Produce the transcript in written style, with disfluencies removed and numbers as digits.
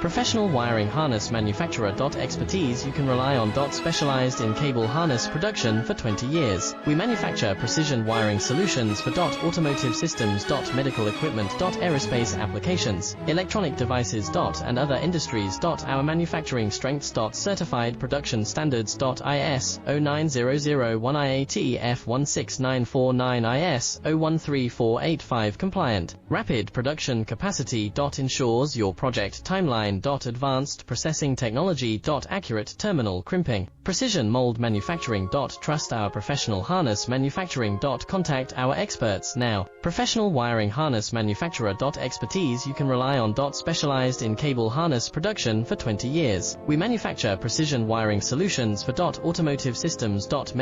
Professional wiring harness manufacturer. Expertise you can rely on. Specialized in cable harness production for 20 years. We manufacture precision wiring solutions for automotive systems, medical equipment, aerospace applications, electronic devices, and other industries. Our manufacturing strengths. Certified production standards. IS 09001 IATF 16949 IS 013485 compliant. Rapid production capacity. Ensures your project timeline. Advanced processing technology. Accurate terminal crimping. Precision mold manufacturing. Trust our professional harness manufacturing. Contact our experts now. Professional wiring harness manufacturer. Expertise you can rely on. Specialized in cable harness production for 20 years. We manufacture precision wiring solutions for automotive systems, medical